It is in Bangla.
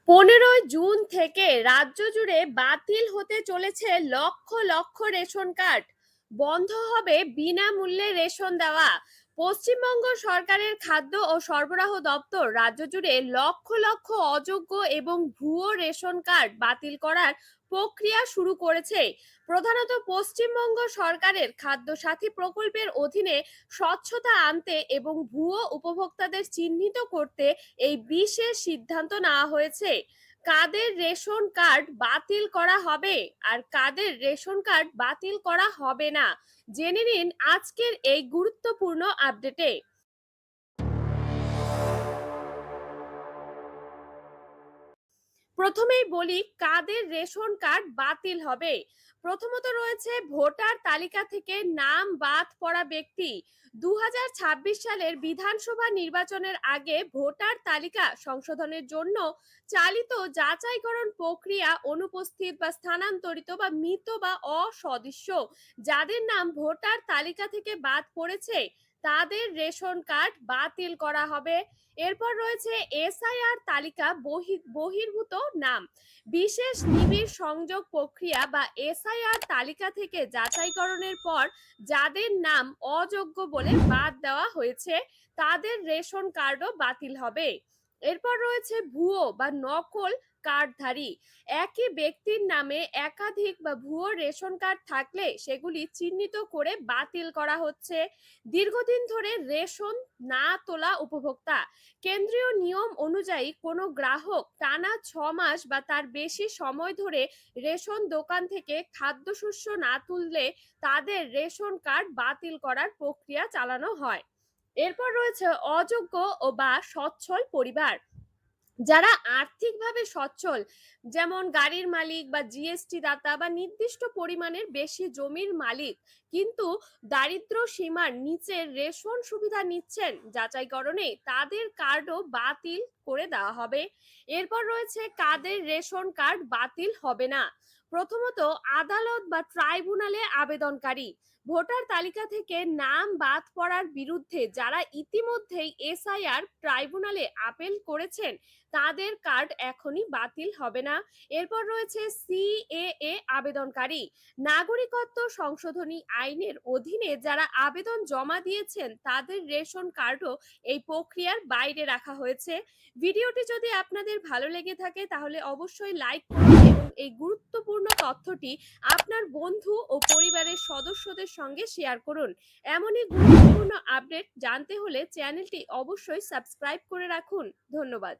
15 জুন থেকে রাজ্য জুড়ে বাতিল হতে চলেছে লক্ষ লক্ষ রেশন কার্ড। বন্ধ হবে বিনামূল্যে রেশন দেওয়া। পশ্চিমবঙ্গ সরকারের খাদ্য ও সরবরাহ দপ্তর রাজ্য জুড়ে লক্ষ লক্ষ অযোগ্য এবং ভুয়ো রেশন কার্ড বাতিল করার প্রক্রিয়া শুরু করেছে। প্রধানত পশ্চিমবঙ্গ সরকারের খাদ্য সাথী প্রকল্পের অধীনে স্বচ্ছতা আনতে এবং ভুয়ো উপভোক্তাদের চিহ্নিত করতে এই বিশেষ সিদ্ধান্ত নেওয়া হয়েছে। কাদের রেশন কার্ড বাতিল করা হবে আর কাদের রেশন কার্ড বাতিল করা হবে না, জেনে নিন আজকের এই গুরুত্বপূর্ণ আপডেটে। প্রথমেই বলি কাদের রেশন কার্ড বাতিল হবে। প্রথমত রয়েছে ভোটার তালিকা থেকে নাম বাদ পড়া ব্যক্তি। 2026 সালের বিধানসভা নির্বাচনের আগে ভোটার তালিকা সংশোধনের জন্য চালিত যাচাইকরণ প্রক্রিয়া অনুপস্থিত বা স্থানান্তরিত বা মৃত বা অসদস্য যাদের নাম ভোটার তালিকা থেকে বাদ পড়েছে তাদের রেশন কার্ড বাতিল করা হবে। এরপর রয়েছে এসআইআর তালিকা বহির্ভূত নাম। বিশেষ নিবিড় সংযোগ প্রক্রিয়া বা এসআইআর তালিকা থেকে যাচাইকরণের পর যাদের নাম অযোগ্য বলে বাদ দেওয়া হয়েছে তাদের রেশন কার্ডও বাতিল হবে। এরপর রয়েছে ভুয়ো বা নকল কার্ডধারী। একই ব্যক্তির নামে একাধিক বা ভুয়ো রেশন কার্ড থাকলে সেগুলি চিহ্নিত করে বাতিল করা হচ্ছে। দীর্ঘদিন ধরে রেশন না তোলা উপভোক্তা। কেন্দ্রীয় নিয়ম অনুযায়ী কোনো গ্রাহক টানা 6 মাস বা তার বেশি সময় ধরে রেশন দোকান থেকে খাদ্যশস্য না তুললে তাদের রেশন কার্ড বাতিল করার প্রক্রিয়া চালানো হয়। এরপর রয়েছে অযোগ্য ও বা সচ্ছল পরিবার। যারা আর্থিকভাবে সচ্ছল, যেমন গাড়ির মালিক বা জিএসটি দাতা বা নির্দিষ্ট পরিমাণের বেশি জমির মালিক, কিন্তু দারিদ্র্য সীমার নিচে রেশন সুবিধা নিচ্ছেন, যাচাইকরণে তাদের কার্ডও বাতিল করে দেওয়া হবে। এরপর রয়েছে কাদের রেশন কার্ড বাতিল হবে না। প্রথমত আদালত বা ট্রাইব্যুনালে আবেদনকারী। ভোটার তালিকা থেকে নাম বাদ পড়ার বিরুদ্ধে যারা ইতিমধ্যেই এসআইআর ট্রাইব্যুনালে আপিল করেছেন তাদের কার্ড এখনই বাতিল হবে না। এরপর রয়েছে সিএএ আবেদনকারী। নাগরিকত্ব সংশোধনী আইনের অধীনে যারা আবেদন জমা দিয়েছেন তাদের রেশন কার্ডও এই প্রক্রিয়ার বাইরে রাখা হয়েছে। ভিডিওটি যদি আপনাদের ভালো লেগে থাকে তাহলে অবশ্যই লাইক করুন এবং এই গুরুত্বপূর্ণ তথ্যটি আপনার বন্ধু ও পরিবারের সদস্যদের সঙ্গে শেয়ার করুন। এমনই গুরুত্বপূর্ণ আপডেট জানতে হলে চ্যানেলটি অবশ্যই সাবস্ক্রাইব করে রাখুন। ধন্যবাদ।